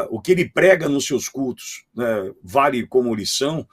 o que ele prega nos seus cultos, né, vale como lição.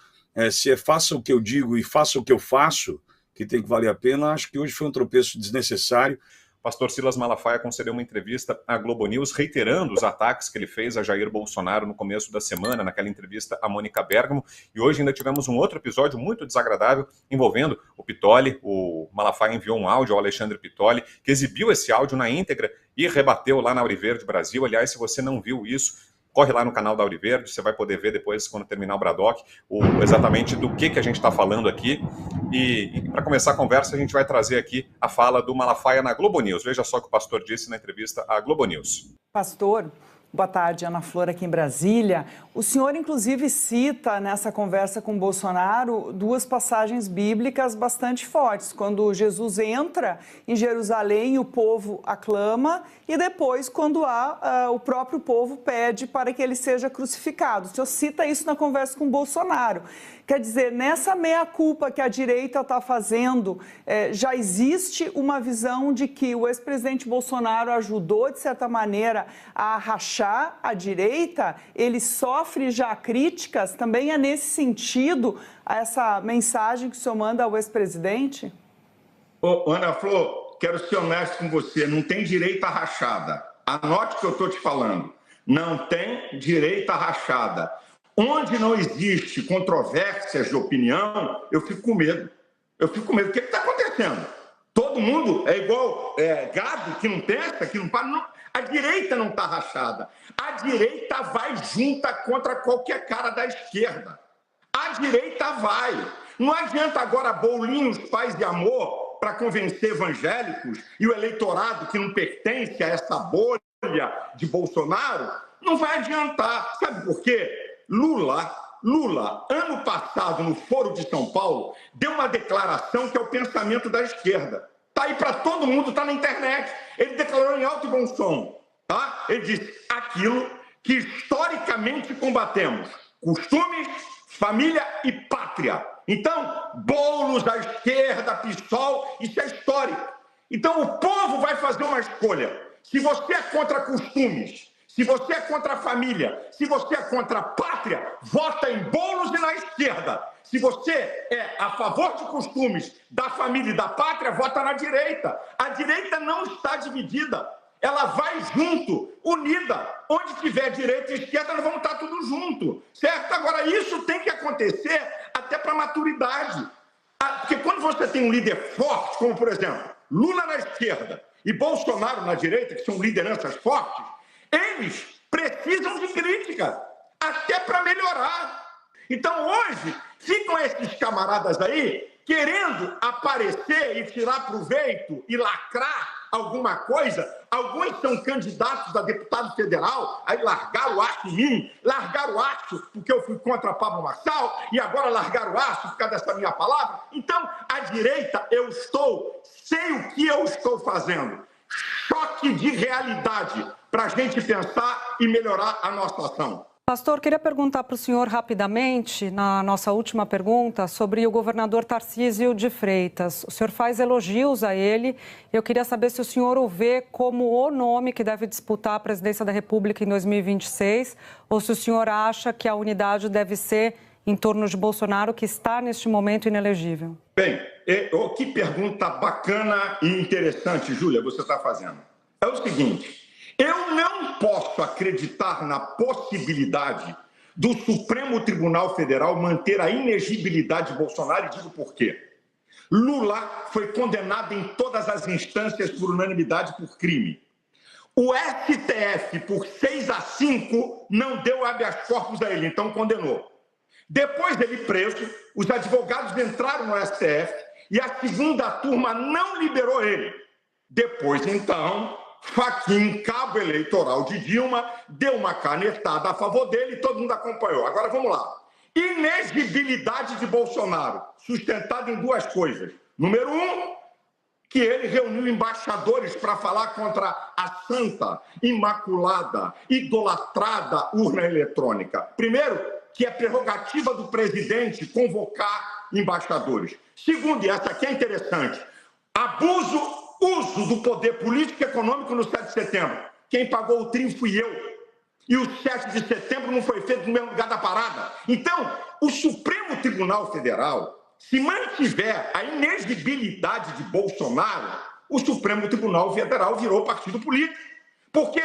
Se é faça o que eu digo e faça o que eu faço, que tem que valer a pena, acho que hoje foi um tropeço desnecessário. Pastor Silas Malafaia concedeu uma entrevista à Globo News reiterando os ataques que ele fez a Jair Bolsonaro no começo da semana, naquela entrevista à Mônica Bergamo, e hoje ainda tivemos um outro episódio muito desagradável envolvendo o Pittoli. O Malafaia enviou um áudio ao Alexandre Pittoli, que exibiu esse áudio na íntegra e rebateu lá na Auriverde Brasil. Aliás, se você não viu isso, corre lá no canal da Auriverde, você vai poder ver depois, quando terminar o Bradock, exatamente do que a gente está falando aqui. E para começar a conversa, a gente vai trazer aqui a fala do Malafaia na Globo News. Veja só o que o pastor disse na entrevista à Globo News. Pastor, boa tarde, Ana Flor aqui em Brasília. O senhor, inclusive, cita nessa conversa com Bolsonaro duas passagens bíblicas bastante fortes. Quando Jesus entra em Jerusalém, o povo aclama, e depois, quando o próprio povo pede para que ele seja crucificado. O senhor cita isso na conversa com Bolsonaro. Quer dizer, nessa meia-culpa que a direita está fazendo, já existe uma visão de que o ex-presidente Bolsonaro ajudou, de certa maneira, a rachar a direita. Ele sofre já críticas. Também é nesse sentido essa mensagem que o senhor manda ao ex-presidente? Ana Flor, quero ser honesto com você. Não tem direita rachada. Anote o que eu estou te falando. Não tem direita rachada. Onde não existe controvérsias de opinião, eu fico com medo. Eu fico com medo. O que está acontecendo? Todo mundo é igual gado que não pensa, que não para. Não. A direita não está rachada. A direita vai junta contra qualquer cara da esquerda. A direita vai. Não adianta agora bolinhos, paz e amor para convencer evangélicos e o eleitorado que não pertence a essa bolha de Bolsonaro. Não vai adiantar. Sabe por quê? Lula, ano passado, no Foro de São Paulo, deu uma declaração que é o pensamento da esquerda. Está aí para todo mundo, está na internet. Ele declarou em alto e bom som. Tá? Ele disse aquilo que historicamente combatemos: costumes, família e pátria. Então, bolos à esquerda, PSOL, isso é histórico. Então, o povo vai fazer uma escolha. Se você é contra costumes, se você é contra a família, se você é contra a pátria, vota em Boulos e na esquerda. Se você é a favor de costumes, da família e da pátria, vota na direita. A direita não está dividida. Ela vai junto, unida. Onde tiver direita e esquerda, nós vamos estar tudo junto. Certo? Agora, isso tem que acontecer até para a maturidade. Porque quando você tem um líder forte, como, por exemplo, Lula na esquerda e Bolsonaro na direita, que são lideranças fortes, eles precisam de crítica, até para melhorar. Então, hoje, ficam esses camaradas aí querendo aparecer e tirar proveito e lacrar alguma coisa. Alguns são candidatos a deputado federal, aí largaram o aço em mim, largaram o aço porque eu fui contra Pablo Marçal, e agora largaram o aço por causa dessa minha palavra. Então, a direita, sei o que eu estou fazendo. Choque de realidade para a gente pensar e melhorar a nossa ação. Pastor, queria perguntar para o senhor rapidamente, na nossa última pergunta, sobre o governador Tarcísio de Freitas. O senhor faz elogios a ele. Eu queria saber se o senhor o vê como o nome que deve disputar a presidência da República em 2026, ou se o senhor acha que a unidade deve ser em torno de Bolsonaro, que está neste momento inelegível. Bem, que pergunta bacana e interessante, Júlia, você está fazendo. É o seguinte: eu não posso acreditar na possibilidade do Supremo Tribunal Federal manter a inegibilidade de Bolsonaro, e digo por quê. Lula foi condenado em todas as instâncias por unanimidade por crime. O STF, por 6-5, não deu habeas corpus a ele, então condenou. Depois dele preso, os advogados entraram no STF e a segunda turma não liberou ele. Depois, então, Fachin, cabo eleitoral de Dilma, deu uma canetada a favor dele e todo mundo acompanhou. Agora vamos lá. Inegibilidade de Bolsonaro, sustentada em duas coisas. Número 1, que ele reuniu embaixadores para falar contra a santa, imaculada, idolatrada urna eletrônica. Primeiro, que é prerrogativa do presidente convocar embaixadores. Segundo, e essa aqui é interessante, uso do poder político e econômico no 7 de setembro. Quem pagou o trio fui eu. E o 7 de setembro não foi feito no mesmo lugar da parada. Então, o Supremo Tribunal Federal, se mantiver a inexigibilidade de Bolsonaro, o Supremo Tribunal Federal virou partido político. Porque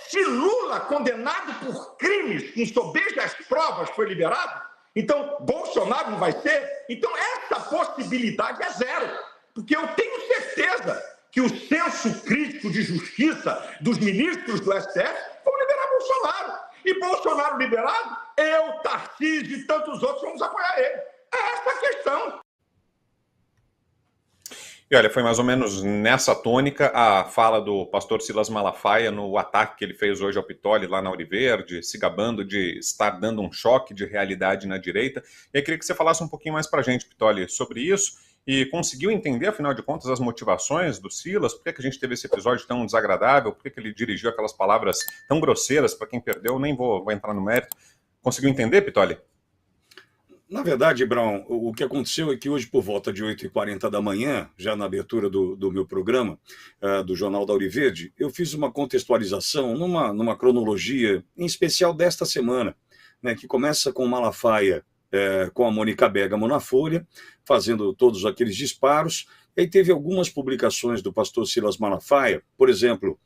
se Lula, condenado por crimes com sobejas provas, foi liberado, então Bolsonaro não vai ser? Então essa possibilidade é zero. Porque eu tenho certeza que o senso crítico de justiça dos ministros do STF vão liberar Bolsonaro. E Bolsonaro liberado, eu, Tarcísio e tantos outros vamos apoiar ele. É essa a questão. E olha, foi mais ou menos nessa tônica a fala do pastor Silas Malafaia no ataque que ele fez hoje ao Pitoli lá na Ouro Verde, se gabando de estar dando um choque de realidade na direita. E eu queria que você falasse um pouquinho mais para a gente, Pitoli, sobre isso. E conseguiu entender, afinal de contas, as motivações do Silas? Por que a gente teve esse episódio tão desagradável? Por que ele dirigiu aquelas palavras tão grosseiras para quem perdeu? Nem vou entrar no mérito. Conseguiu entender, Pitoli? Na verdade, Brown, o que aconteceu é que hoje, por volta de 8h40 da manhã, já na abertura do meu programa, do Jornal da Ouro Verde, eu fiz uma contextualização numa cronologia, em especial desta semana, né, que começa com Malafaia, com a Mônica Bergamo na Folha, fazendo todos aqueles disparos. E aí teve algumas publicações do pastor Silas Malafaia, por exemplo,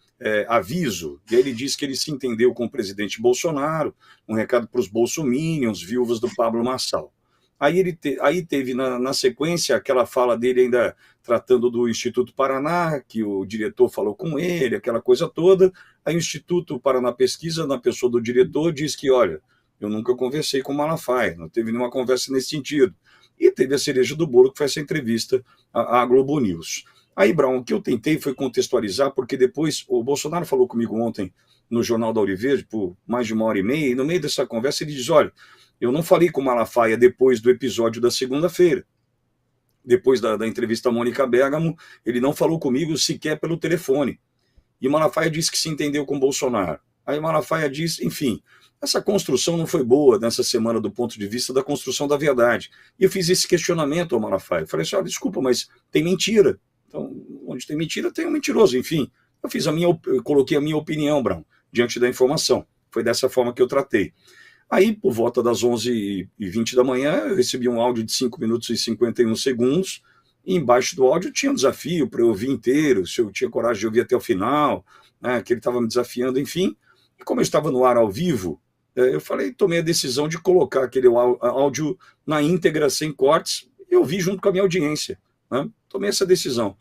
aviso, e aí ele diz que ele se entendeu com o presidente Bolsonaro, um recado para os bolsominions, viúvas do Pablo Marçal. Aí teve na sequência aquela fala dele ainda tratando do Instituto Paraná, que o diretor falou com ele, aquela coisa toda. Aí o Instituto Paraná Pesquisa, na pessoa do diretor, diz que, olha, eu nunca conversei com o Malafaia, não teve nenhuma conversa nesse sentido. E teve a cereja do bolo, que foi essa entrevista à Globo News. Aí, Brown, o que eu tentei foi contextualizar, porque depois o Bolsonaro falou comigo ontem no Jornal da Ouro Verde, por mais de 1h30, e no meio dessa conversa ele diz, olha, eu não falei com o Malafaia depois do episódio da segunda-feira. Depois da entrevista à Mônica Bergamo, ele não falou comigo sequer pelo telefone. E Malafaia disse que se entendeu com o Bolsonaro. Aí Malafaia diz, enfim, essa construção não foi boa nessa semana do ponto de vista da construção da verdade. E eu fiz esse questionamento ao Malafaia. Eu falei assim, olha, desculpa, mas tem mentira. Então, onde tem mentira, tem um mentiroso. Enfim, eu coloquei a minha opinião, Brown, diante da informação. Foi dessa forma que eu tratei. Aí, por volta das 11h20 da manhã, eu recebi um áudio de 5 minutos e 51 segundos, e embaixo do áudio tinha um desafio para eu ouvir inteiro, se eu tinha coragem de ouvir até o final, né, que ele estava me desafiando, enfim. E como eu estava no ar ao vivo, eu tomei a decisão de colocar aquele áudio na íntegra, sem cortes, e ouvi junto com a minha audiência. Né? Tomei essa decisão.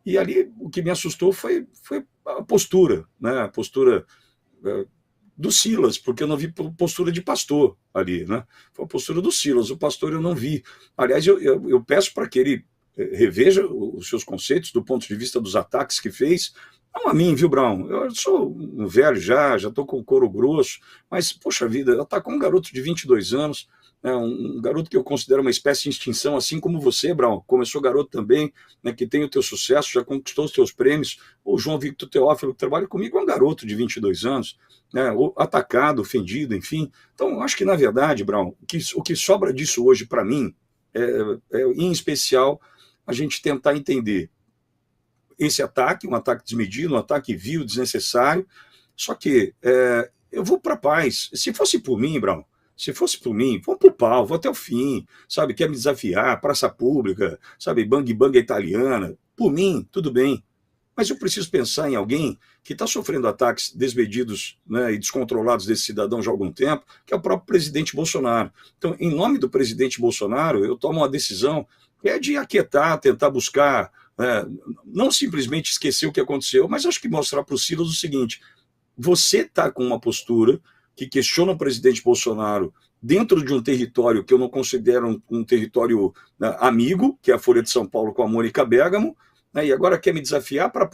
E ali, o que me assustou foi a postura, né? A postura do Silas, porque eu não vi postura de pastor ali, né? Foi a postura do Silas, o pastor eu não vi. Aliás, eu peço para que ele reveja os seus conceitos do ponto de vista dos ataques que fez. Não a mim, viu, Brown? Eu sou um velho já estou com o couro grosso, mas, poxa vida, atacou um garoto de 22 anos, né, um garoto que eu considero uma espécie de extinção, assim como você, Brown, começou garoto também, né, que tem o teu sucesso, já conquistou os teus prêmios. O João Victor Teófilo, que trabalha comigo, é um garoto de 22 anos, né, atacado, ofendido, enfim. Então, acho que, na verdade, Brown, o que sobra disso hoje para mim em especial, a gente tentar entender esse ataque, um ataque desmedido, um ataque vil, desnecessário. Só que eu vou para a paz. Se fosse por mim, Brown, vou pro pau, vou até o fim, sabe? Quer me desafiar, praça pública, sabe? Bang bang italiana. Por mim, tudo bem. Mas eu preciso pensar em alguém que está sofrendo ataques desmedidos, né, e descontrolados desse cidadão já há algum tempo, que é o próprio presidente Bolsonaro. Então, em nome do presidente Bolsonaro, eu tomo uma decisão que é de aquietar, tentar buscar, não simplesmente esquecer o que aconteceu, mas acho que mostrar para o Silas o seguinte: você está com uma postura que questiona o presidente Bolsonaro dentro de um território que eu não considero um território, né, amigo, que é a Folha de São Paulo com a Mônica Bergamo, né, e agora quer me desafiar para,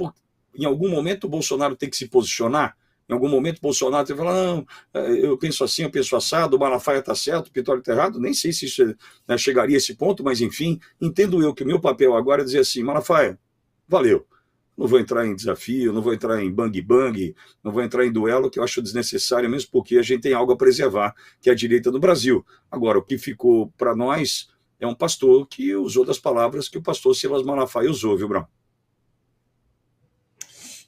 em algum momento, o Bolsonaro ter que se posicionar. Em algum momento, o Bolsonaro tem que falar, não, eu penso assim, eu penso assado, o Malafaia está certo, o Pitoli está errado. Nem sei se isso, né, chegaria a esse ponto, mas, enfim, entendo eu que o meu papel agora é dizer assim, Malafaia, valeu. Não vou entrar em desafio, não vou entrar em bang-bang, não vou entrar em duelo, que eu acho desnecessário, mesmo porque a gente tem algo a preservar, que é a direita no Brasil. Agora, o que ficou para nós é um pastor que usou das palavras que o pastor Silas Malafaia usou, viu, Brown?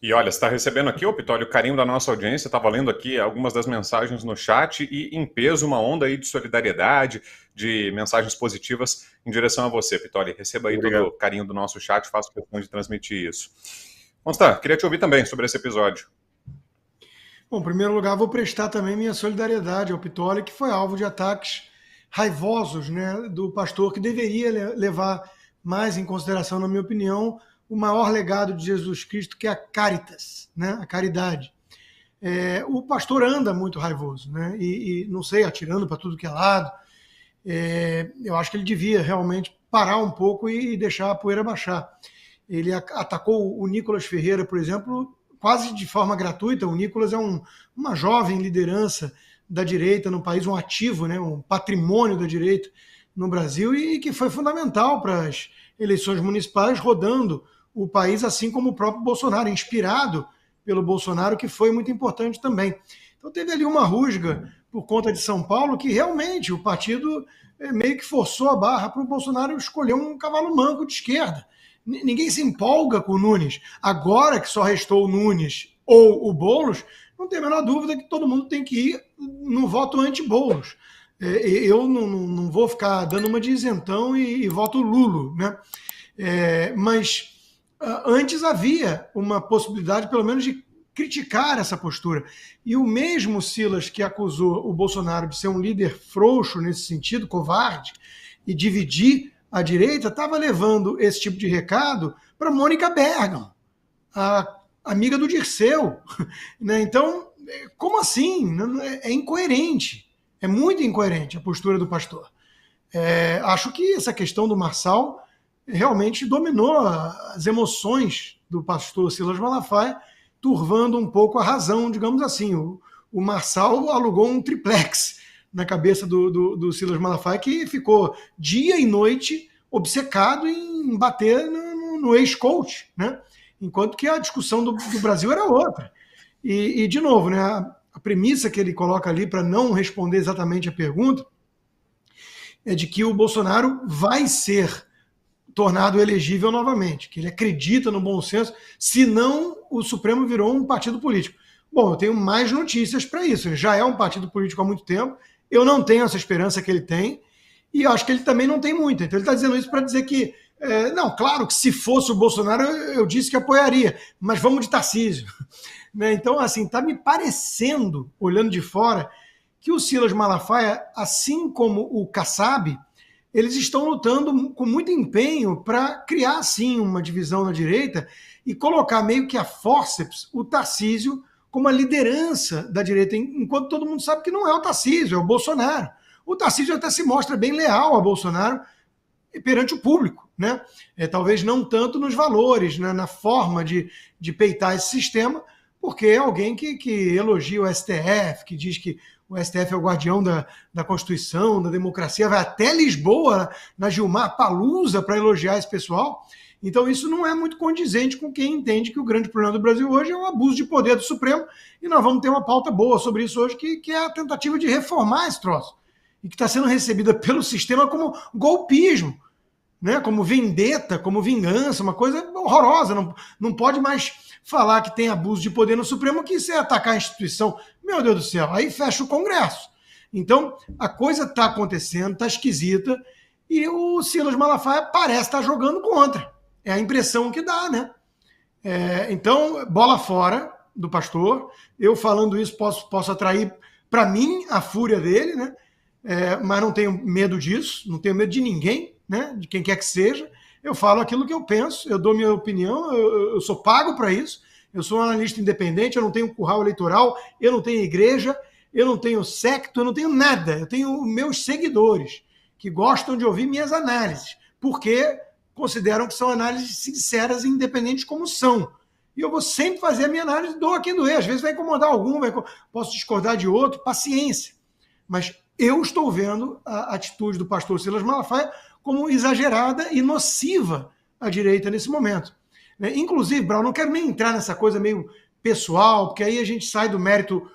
E olha, você está recebendo aqui, ô Pitoli, o carinho da nossa audiência, estava lendo aqui algumas das mensagens no chat e em peso uma onda aí de solidariedade, de mensagens positivas em direção a você, Pitoli. Receba aí todo o carinho do nosso chat, faço questão de transmitir isso. Constant, queria te ouvir também sobre esse episódio. Bom, em primeiro lugar, vou prestar também minha solidariedade ao Pitoli, que foi alvo de ataques raivosos, né, do pastor, que deveria levar mais em consideração, na minha opinião, o maior legado de Jesus Cristo, que é a caritas, né, a caridade. O pastor anda muito raivoso, né, e não sei, atirando para tudo que é lado. Eu acho que ele devia realmente parar um pouco e deixar a poeira baixar. Ele atacou o Nicolas Ferreira, por exemplo, quase de forma gratuita. O Nicolas é uma jovem liderança da direita no país, um ativo, né, um patrimônio da direita no Brasil, e que foi fundamental para as eleições municipais, rodando o país, assim como o próprio Bolsonaro, inspirado pelo Bolsonaro, que foi muito importante também. Então teve ali uma rusga por conta de São Paulo, que realmente o partido meio que forçou a barra para o Bolsonaro escolher um cavalo manco de esquerda. Ninguém se empolga com o Nunes. Agora que só restou o Nunes ou o Boulos, não tem a menor dúvida que todo mundo tem que ir no voto anti-Boulos. Eu não vou ficar dando uma de isentão e voto Lulo, né? Mas antes havia uma possibilidade, pelo menos, de criticar essa postura. E o mesmo Silas que acusou o Bolsonaro de ser um líder frouxo nesse sentido, covarde, e dividir a direita, estava levando esse tipo de recado para Mônica Bergamo, a amiga do Dirceu. Né? Então, como assim? É incoerente. É muito incoerente a postura do pastor. Acho que essa questão do Marçal realmente dominou as emoções do pastor Silas Malafaia, turvando um pouco a razão, digamos assim. O Marçal alugou um triplex na cabeça do Silas Malafaia, que ficou dia e noite obcecado em bater no ex-coach, né? Enquanto que a discussão do Brasil era outra. E de novo, né, a premissa que ele coloca ali, para não responder exatamente a pergunta, é de que o Bolsonaro vai ser tornado elegível novamente, que ele acredita no bom senso, senão o Supremo virou um partido político. Bom, eu tenho mais notícias para isso. Ele já é um partido político há muito tempo, eu não tenho essa esperança que ele tem, e eu acho que ele também não tem muita. Então ele está dizendo isso para dizer que, não, claro que se fosse o Bolsonaro, eu disse que apoiaria, mas vamos de Tarcísio. Né? Então, assim, está me parecendo, olhando de fora, que o Silas Malafaia, assim como o Kassab, eles estão lutando com muito empenho para criar, sim, uma divisão na direita e colocar meio que a fórceps o Tarcísio como a liderança da direita, enquanto todo mundo sabe que não é o Tarcísio, é o Bolsonaro. O Tarcísio até se mostra bem leal a Bolsonaro perante o público, né? Talvez não tanto nos valores, né? Na forma de peitar esse sistema, porque é alguém que elogia o STF, que diz que o STF é o guardião da Constituição, da democracia, vai até Lisboa, na Gilmar Palusa, para elogiar esse pessoal. Então isso não é muito condizente com quem entende que o grande problema do Brasil hoje é o abuso de poder do Supremo, e nós vamos ter uma pauta boa sobre isso hoje, que é a tentativa de reformar esse troço, e que está sendo recebida pelo sistema como golpismo, né? Como vendetta, como vingança, uma coisa horrorosa. Não pode mais falar que tem abuso de poder no Supremo, que isso é atacar a instituição. Meu Deus do céu, aí fecha o Congresso. Então, a coisa está acontecendo, está esquisita, e o Silas Malafaia parece estar jogando contra. É a impressão que dá, né? Então, bola fora do pastor. Eu falando isso posso atrair para mim a fúria dele, né? Mas não tenho medo disso, não tenho medo de ninguém, né? De quem quer que seja. Eu falo aquilo que eu penso, eu dou minha opinião, eu sou pago para isso, eu sou um analista independente, eu não tenho curral eleitoral, eu não tenho igreja, eu não tenho secto, eu não tenho nada. Eu tenho meus seguidores que gostam de ouvir minhas análises, porque consideram que são análises sinceras e independentes como são. E eu vou sempre fazer a minha análise, dou a quem doer. Às vezes vai incomodar algum, posso discordar de outro, paciência. Mas eu estou vendo a atitude do pastor Silas Malafaia como exagerada e nociva à direita nesse momento. Inclusive, Brown, não quero nem entrar nessa coisa meio pessoal, porque aí a gente sai do mérito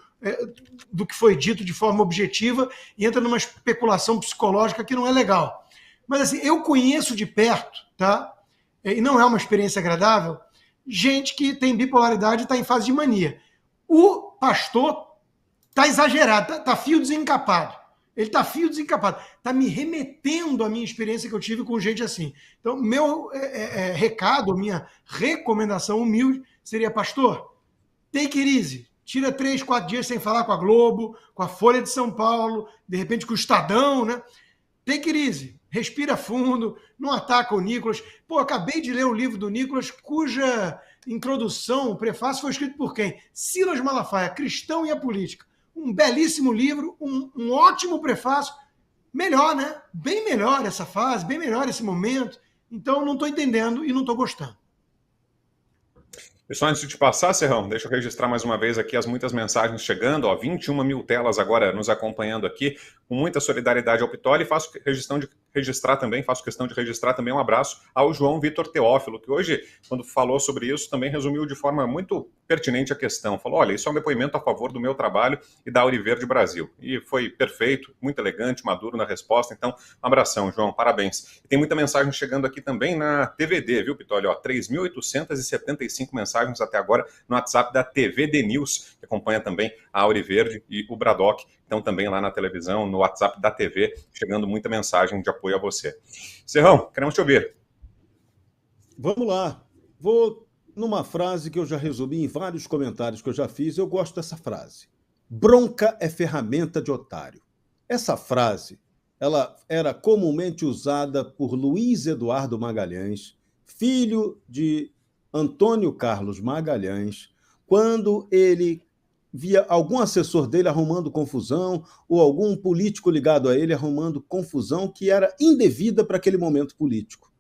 do que foi dito de forma objetiva e entra numa especulação psicológica que não é legal. Mas assim, eu conheço de perto, tá? E não é uma experiência agradável, gente que tem bipolaridade e está em fase de mania. O pastor está exagerado, está fio desencapado. Ele está fio desencapado. Está me remetendo à minha experiência que eu tive com gente assim. Então, meu recado, minha recomendação humilde seria, pastor, take it easy. Tira 3, 4 dias sem falar com a Globo, com a Folha de São Paulo, de repente com o Estadão, né? Take it easy. Respira fundo, não ataca o Nicolas. Pô, acabei de ler um livro do Nicolas, cuja introdução, o prefácio foi escrito por quem? Silas Malafaia, Cristão e a Política. Um belíssimo livro, um ótimo prefácio. Melhor, né? Bem melhor essa fase, bem melhor esse momento. Então, não estou entendendo e não estou gostando. Pessoal, antes de te passar, Serrão, deixa eu registrar mais uma vez aqui as muitas mensagens chegando, 21 mil telas agora nos acompanhando aqui, com muita solidariedade ao Pittoli, e faço questão de registrar também um abraço ao João Vitor Teófilo, que hoje, quando falou sobre isso, também resumiu de forma muito pertinente a questão. Falou, olha, isso é um depoimento a favor do meu trabalho e da Auriverde Brasil. E foi perfeito, muito elegante, maduro na resposta, então, um abração, João, parabéns. E tem muita mensagem chegando aqui também na TVD, viu, Pittoli? 3.875 mensagens até agora no WhatsApp da TVD News, que acompanha também a Auriverde e o Bradock, então também lá na televisão, no WhatsApp da TV, chegando muita mensagem de apoio a você. Serrão, queremos te ouvir. Vamos lá. Vou numa frase que eu já resumi em vários comentários que eu já fiz, eu gosto dessa frase. Bronca é ferramenta de otário. Essa frase, ela era comumente usada por Luiz Eduardo Magalhães, filho de Antônio Carlos Magalhães, quando ele via algum assessor dele arrumando confusão ou algum político ligado a ele arrumando confusão que era indevida para aquele momento político.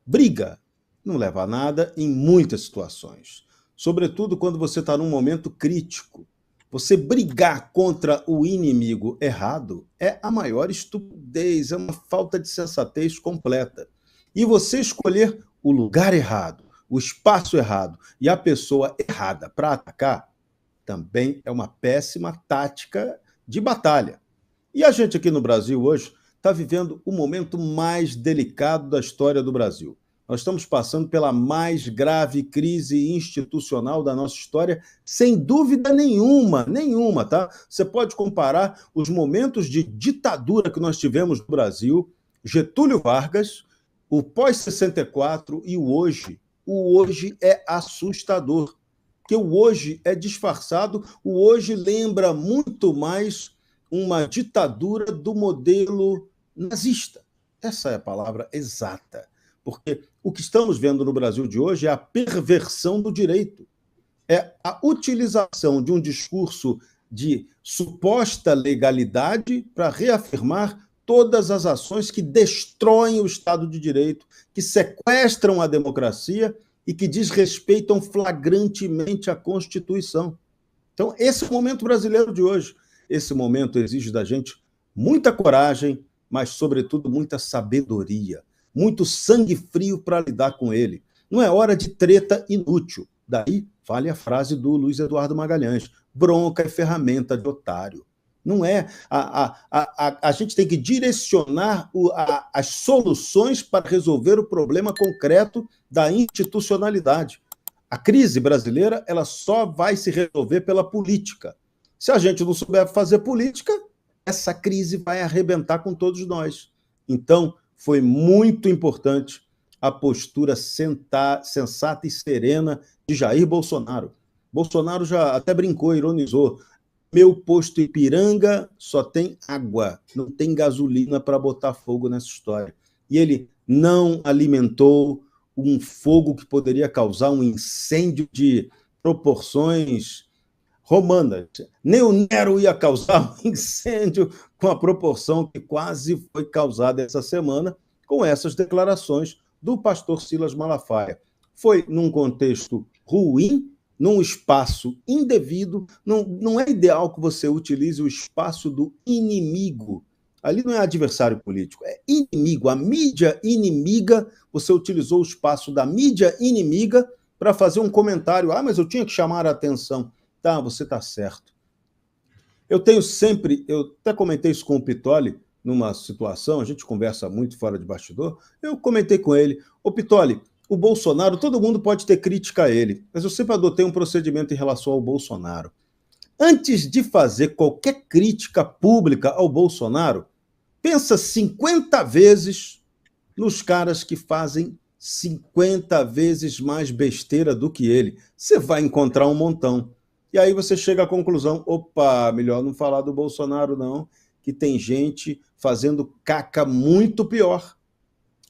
Briga não leva a nada em muitas situações, sobretudo quando você está num momento crítico. Você brigar contra o inimigo errado é a maior estupidez, é uma falta de sensatez completa. E você escolher o lugar errado, o espaço errado e a pessoa errada para atacar também é uma péssima tática de batalha. E a gente aqui no Brasil hoje está vivendo o momento mais delicado da história do Brasil. Nós estamos passando pela mais grave crise institucional da nossa história, sem dúvida nenhuma, tá? Você pode comparar os momentos de ditadura que nós tivemos no Brasil, Getúlio Vargas, o pós-64 e o hoje. O hoje é assustador, porque o hoje é disfarçado, o hoje lembra muito mais uma ditadura do modelo nazista. Essa é a palavra exata, porque o que estamos vendo no Brasil de hoje é a perversão do direito, é a utilização de um discurso de suposta legalidade para reafirmar todas as ações que destroem o Estado de Direito, que sequestram a democracia e que desrespeitam flagrantemente a Constituição. Então, esse é o momento brasileiro de hoje. Esse momento exige da gente muita coragem, mas, sobretudo, muita sabedoria, muito sangue frio para lidar com ele. Não é hora de treta inútil. Daí, vale a frase do Luiz Eduardo Magalhães, bronca é ferramenta de otário. Não é. A gente tem que direcionar as soluções para resolver o problema concreto da institucionalidade. A crise brasileira ela só vai se resolver pela política. Se a gente não souber fazer política, essa crise vai arrebentar com todos nós. Então, foi muito importante a postura sensata e serena de Jair Bolsonaro. Bolsonaro já até brincou, ironizou. Meu posto Ipiranga só tem água, não tem gasolina para botar fogo nessa história. E ele não alimentou um fogo que poderia causar um incêndio de proporções romanas. Nem o Nero ia causar um incêndio com a proporção que quase foi causada essa semana com essas declarações do pastor Silas Malafaia. Foi num contexto ruim, num espaço indevido, não é ideal que você utilize o espaço do inimigo. Ali não é adversário político, é inimigo. A mídia inimiga, você utilizou o espaço da mídia inimiga para fazer um comentário. Ah, mas eu tinha que chamar a atenção. Tá, você está certo. Eu até comentei isso com o Pittoli, numa situação, a gente conversa muito fora de bastidor, eu comentei com ele, ô Pittoli, O Bolsonaro, todo mundo pode ter crítica a ele, mas eu sempre adotei um procedimento em relação ao Bolsonaro. Antes de fazer qualquer crítica pública ao Bolsonaro, pensa 50 vezes nos caras que fazem 50 vezes mais besteira do que ele. Você vai encontrar um montão. E aí você chega à conclusão, opa, melhor não falar do Bolsonaro não, que tem gente fazendo caca muito pior.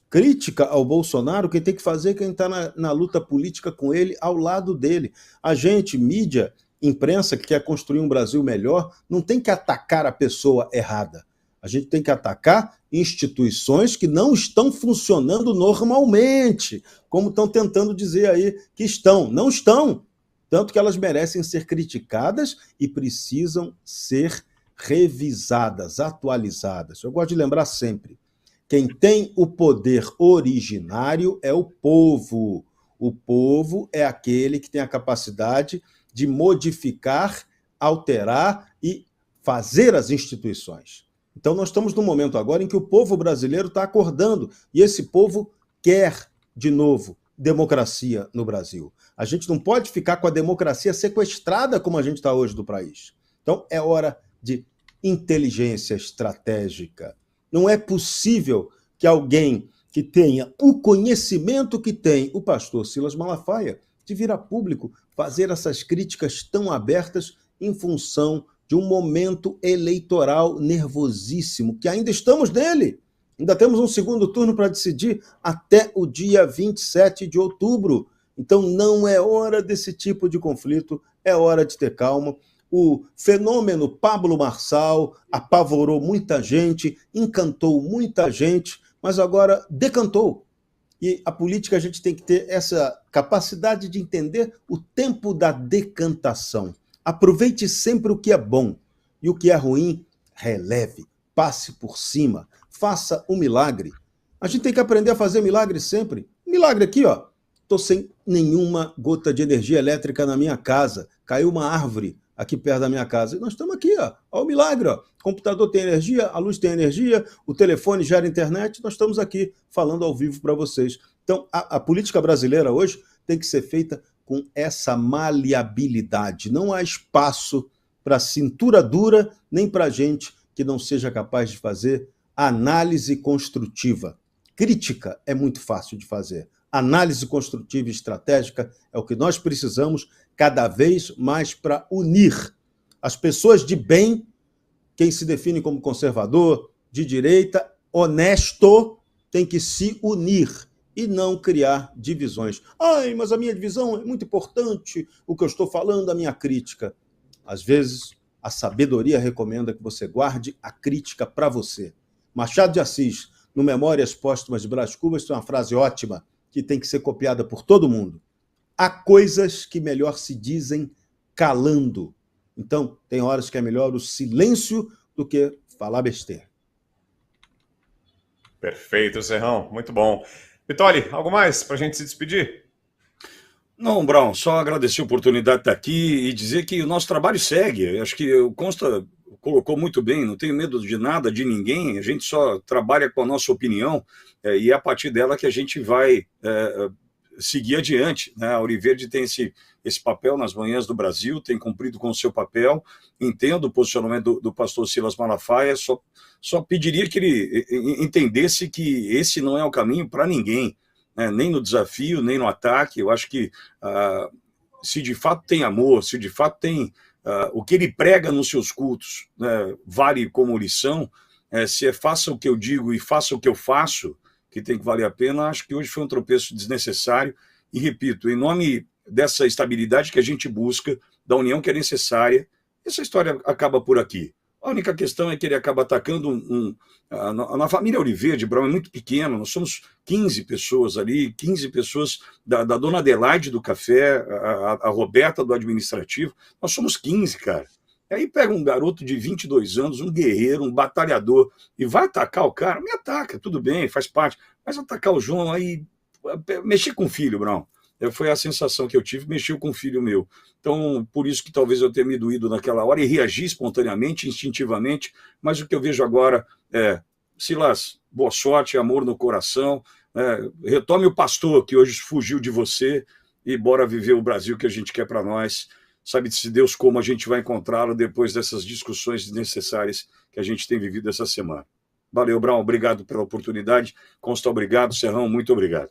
Crítica ao Bolsonaro, quem tem que fazer é quem está na luta política com ele, ao lado dele. A gente, mídia, imprensa, que quer construir um Brasil melhor, não tem que atacar a pessoa errada. A gente tem que atacar instituições que não estão funcionando normalmente, como estão tentando dizer aí que estão. Não estão. Tanto que elas merecem ser criticadas e precisam ser revisadas, atualizadas. Eu gosto de lembrar sempre, quem tem o poder originário é o povo. O povo é aquele que tem a capacidade de modificar, alterar e fazer as instituições. Então, nós estamos num momento agora em que o povo brasileiro está acordando, e esse povo quer, de novo, democracia no Brasil. A gente não pode ficar com a democracia sequestrada como a gente está hoje do país. Então, é hora de inteligência estratégica. Não é possível que alguém que tenha o conhecimento que tem o pastor Silas Malafaia de vir a público fazer essas críticas tão abertas em função de um momento eleitoral nervosíssimo, que ainda estamos nele. Ainda temos um segundo turno para decidir até o dia 27 de outubro. Então não é hora desse tipo de conflito, é hora de ter calma. O fenômeno Pablo Marçal apavorou muita gente, encantou muita gente, mas agora decantou. E a política, a gente tem que ter essa capacidade de entender o tempo da decantação. Aproveite sempre o que é bom e o que é ruim, releve, passe por cima, faça um milagre. A gente tem que aprender a fazer milagre sempre. Milagre aqui, ó. Estou sem nenhuma gota de energia elétrica na minha casa. Caiu uma árvore aqui perto da minha casa. E nós estamos aqui, ó. Olha o milagre, ó. O computador tem energia, a luz tem energia, o telefone gera internet. Nós estamos aqui falando ao vivo para vocês. Então, a política brasileira hoje tem que ser feita com essa maleabilidade. Não há espaço para cintura dura, nem para gente que não seja capaz de fazer análise construtiva. Crítica é muito fácil de fazer. Análise construtiva e estratégica é o que nós precisamos cada vez mais para unir as pessoas de bem, quem se define como conservador, de direita, honesto, tem que se unir e não criar divisões. Ai, mas a minha divisão é muito importante, o que eu estou falando, a minha crítica. Às vezes, a sabedoria recomenda que você guarde a crítica para você. Machado de Assis, no Memórias Póstumas de Brás Cubas, tem uma frase ótima que tem que ser copiada por todo mundo. Há coisas que melhor se dizem calando. Então, tem horas que é melhor o silêncio do que falar besteira. Perfeito, Serrão. Muito bom. Vitoli, algo mais para a gente se despedir? Não, Brown, só agradecer a oportunidade de estar aqui e dizer que o nosso trabalho segue. Acho que o Consta colocou muito bem, não tenho medo de nada, de ninguém, a gente só trabalha com a nossa opinião e é a partir dela que a gente vai seguir adiante. Né? A Auriverde tem esse papel nas manhãs do Brasil, tem cumprido com o seu papel, entendo o posicionamento do pastor Silas Malafaia, só pediria que ele entendesse que esse não é o caminho para ninguém, né? Nem no desafio, nem no ataque. Eu acho que se de fato tem amor, se de fato tem o que ele prega nos seus cultos, né, vale como lição, se é faça o que eu digo e faça o que eu faço, que tem que valer a pena, acho que hoje foi um tropeço desnecessário. E repito, em nome dessa estabilidade que a gente busca, da união que é necessária, essa história acaba por aqui. A única questão é que ele acaba atacando na família Auriverde, Brown é muito pequena, nós somos 15 pessoas ali, 15 pessoas da dona Adelaide do café, a Roberta do administrativo, nós somos 15, cara. E aí pega um garoto de 22 anos, um guerreiro, um batalhador, e vai atacar o cara, me ataca, tudo bem, faz parte, mas atacar o João aí, mexer com o filho, Brown. Foi a sensação que eu tive, mexeu com o filho meu. Então, por isso que talvez eu tenha me doído naquela hora e reagi espontaneamente, instintivamente, mas o que eu vejo agora é, Silas, boa sorte, amor no coração, Retome o pastor que hoje fugiu de você e bora viver o Brasil que a gente quer para nós. Sabe-se Deus como a gente vai encontrá-lo depois dessas discussões desnecessárias que a gente tem vivido essa semana. Valeu, Brown, obrigado pela oportunidade. Consta, obrigado. Serrão, muito obrigado.